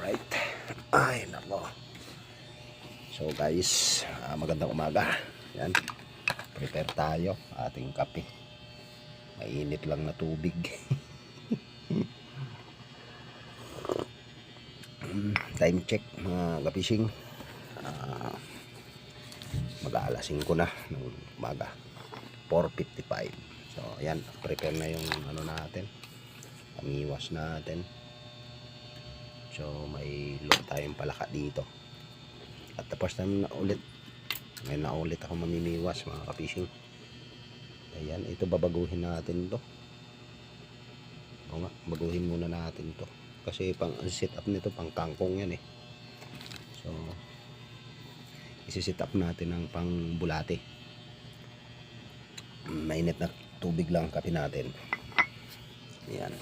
Alright. Ay, nako. So guys, magandang umaga. Yan. Prepare tayo ating kape. Mainit lang na tubig. Time check mga kapising. Mag-aalas 5 na ng umaga. 4:55. So ayan, prepare na yung ano natin. Pamiwas natin. So may load tayong palaka dito. At tapos na ulit. Ngayon na ulit ako mamimiwas mga kapising. Ayan, ito babaguhin natin to. O nga, baguhin muna natin to. Kasi pang set up nito pang kangkong yan eh. So isi-set up natin ng pang bulate. Mainit na tubig lang kape natin. Ayan.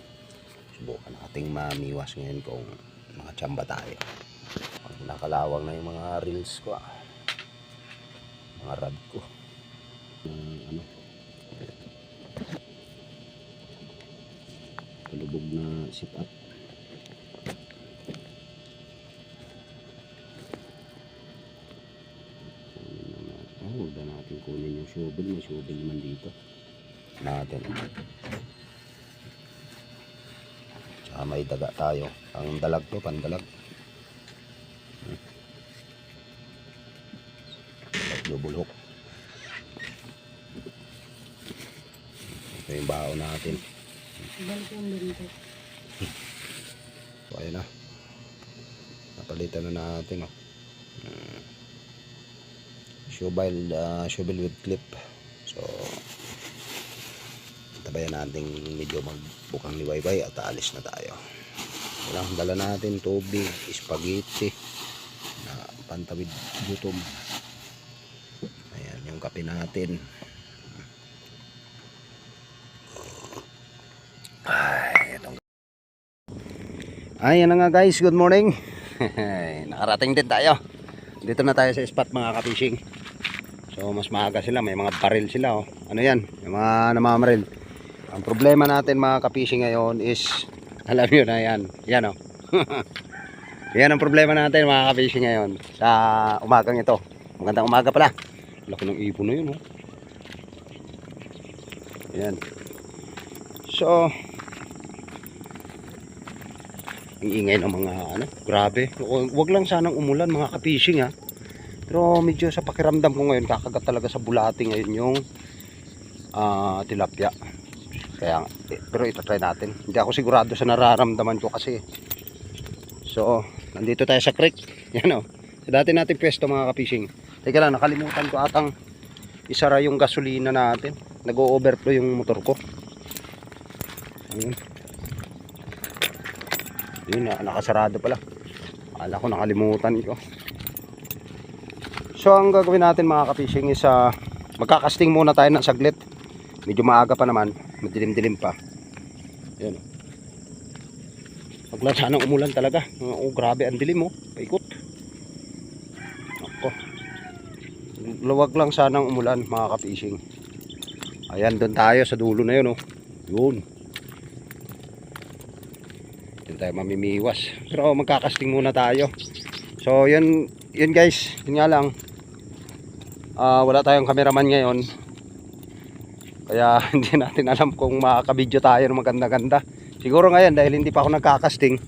Subukan nating mamiwas ngayon kung nakachamba tayo. Nakalawang na yung mga reels ko, mga rod ko. Ano, palubog na sit up. Huwag na natin kunin yung shovel. May shovel naman dito natin. Tsaka may daga tayo. Ang dalag to, pandalag. Double hook. Ito yung baon natin. So ayun na. Napalitan na natin. Shovel with clip. So tabayan natin medyo magbukang liwayway at aalis na tayo. Walang dala natin tubig, spaghetti na pantawid gutom. Ayan yung kape natin. Ayan na nga guys, good morning. Nakarating din tayo. Dito na tayo sa spot mga kapishing. So mas maaga sila, may mga baril sila oh. Ano yan? May mga namamaril. Ang problema natin mga kapishing ngayon is, alam nyo na yan. Yan oh. Yan ang problema natin mga kapishing ngayon sa umagang ito. Magandang umaga pala. Laki ng ibon na yun oh. Yan. So ang ingay ng mga ano, grabe. Huwag lang sanang umulan mga kapishing ha. Pero medyo sa pakiramdam ko ngayon kakagat talaga sa bulati ngayon yung tilapia. Kaya pero ito-try natin. Hindi ako sigurado sa nararamdaman ko kasi. So, nandito tayo sa creek. Yan oh. Sa dati natin pwesto mga kapishing. Teka lang, nakalimutan ko atang isara yung gasolina natin. Nag-o-overflow yung motor ko. Ayun. Yun, nakasarado pala. Akala ko nakalimutan ko. So ang gagawin natin mga kapishing is magkakasting muna tayo ng saglit. Medyo maaga pa naman, madilim-dilim pa. Yan. Pagla sanang umulan talaga. Oh, grabe ang dilim oh, paikot. Ako. Luwag lang sanang umulan mga kapishing. Ayan, doon tayo sa dulo na yun oh. Yun. Doon tayo mamimiwas. Pero magkakasting muna tayo. So yun guys, yun nga lang. Wala tayong cameraman ngayon. Kaya hindi natin alam kung makakabidyo tayo ng maganda-ganda. Siguro ngayon dahil hindi pa ako nagkakasting,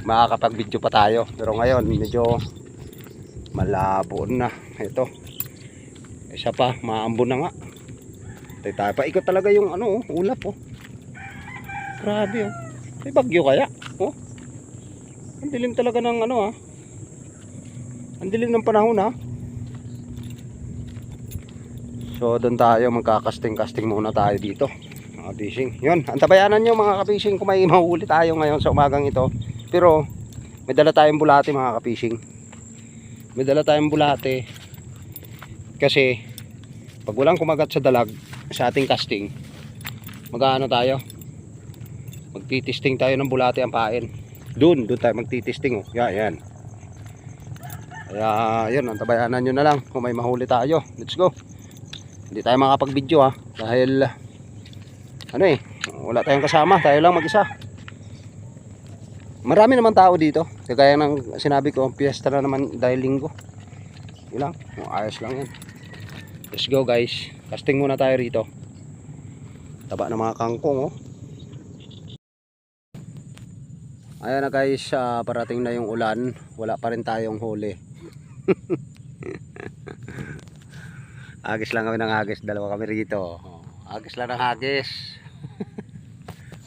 makakapag-video pa tayo. Pero ngayon medyo malabo na. Ito. Isa pa, maambon na nga. Tayo pa. Ikot talaga yung ano, ulap oh. Grabe oh. May bagyo kaya? Oh. Ang dilim talaga ng ano ah. Ang dilim ng panahon ha. So doon tayo magkakasting-casting muna tayo dito mga fishing. Yun, antabayanan nyo mga kapishing kung may mahuli tayo ngayon sa umagang ito. Pero may dala tayong bulate mga kapishing. May dala tayong bulate. Kasi pag walang kumagat sa dalag sa ating casting, mag-ano tayo? Magtitisting tayo ng bulate ang pain. Doon tayo magtitisting oh. Yan. Kaya yun, antabayanan nyo na lang kung may mahuli tayo. Let's go. Hindi tayo makapag-video ha. Dahil ano wala tayong kasama. Tayo lang mag-isa. Marami naman tao dito. Kagaya ng sinabi ko, piyesta na naman dahil linggo. Yun lang. Ayos lang yan. Let's go guys. Casting muna tayo rito. Taba ng mga kangkong oh. Ayan na guys, parating na yung ulan. Wala pa rin tayong huli. Agis lang kami ng agis. Dalawa kami rito. Agis lang ng agis.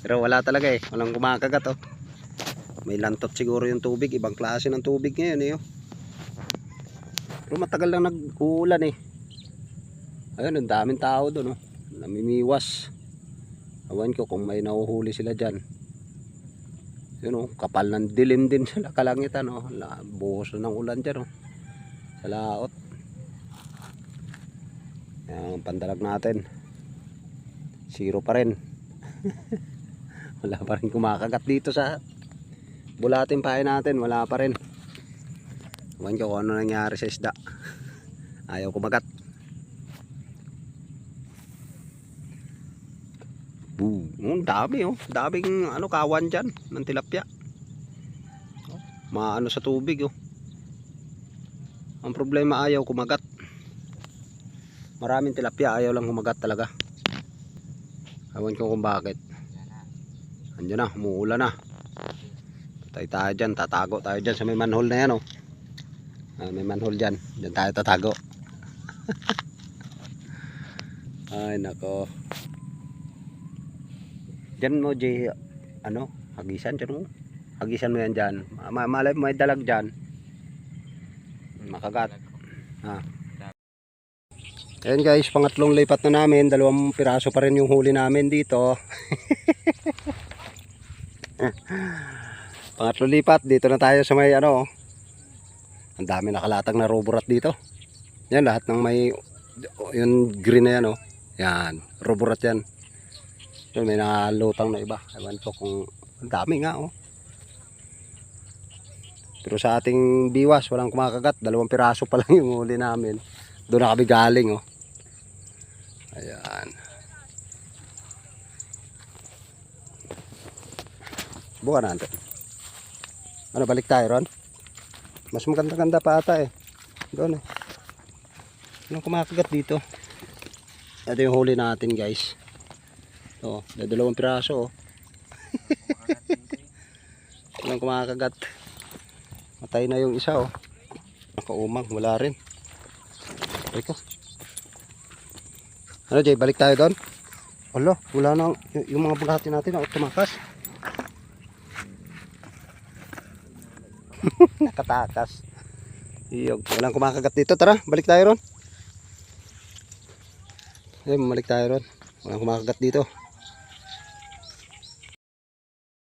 Pero wala talaga eh. Walang kumakagat oh. May lantot siguro yung tubig. Ibang klase ng tubig ngayon eh. Oh. Pero matagal lang nag-uulan eh. Ayun, ang daming tao doon oh. Namimiwas. Awan ko kung may nahuhuli sila dyan. Yun oh, kapal ng dilim din sa kalangitan oh. Buhos na ng ulan dyan oh. Sa laot. Yan, pandalag natin. Zero pa rin. Wala pa rin kumakagat dito sa bulatin pahay natin. Wala pa rin. Awan ko kung ano nangyari sa isda. Ayaw kumagat. Dami oh. Daming ano, kawan dyan ng tilapia. Maano sa tubig oh. Ang problema ayaw kumagat. Maraming tilapia ayaw lang kumagat talaga. Awan ko kung bakit. Andiyan na, umuulan na. Patay tayo dyan, tatago tayo dyan sa may manhole na yan oh. May manhole dyan. Dyan tayo tatago. Ay nako. Dyan mo Jay, ano, hagisan dyan mo. Hagisan mo yan dyan. Malay mo may dalag dyan. Makagat. Ayan guys, pangatlong lipat na namin. 2 piraso pa rin yung huli namin dito. Pangatlong lipat, dito na tayo sa may ano. Ang dami nakalatag na roborat dito. Yan, lahat ng may yung green na yan oh. Yan, roborat yan. So, may nakalutang na iba. Ewan ko kung ang dami nga oh. Pero sa ating biwas, walang kumakagat. 2 piraso pa lang yung huli namin. Doon na kami galing oh. Ayan. Buka natin. Ano, balik tayo ron? Mas maganda-ganda pa ata eh. Doon eh. Anong kumakagat dito? Ito yung huli natin guys. Oh, 2 piraso oh. Anong kumakagat? Matay na yung isa oh. Nakaumang, wala rin. Eko. Ano Jay, balik tayo doon? Wala, wala na yung mga bulati natin na tumakas. Nakatakas. Iyog, walang kumakagat dito. Tara, balik tayo ron. Balik tayo ron. Walang kumakagat dito.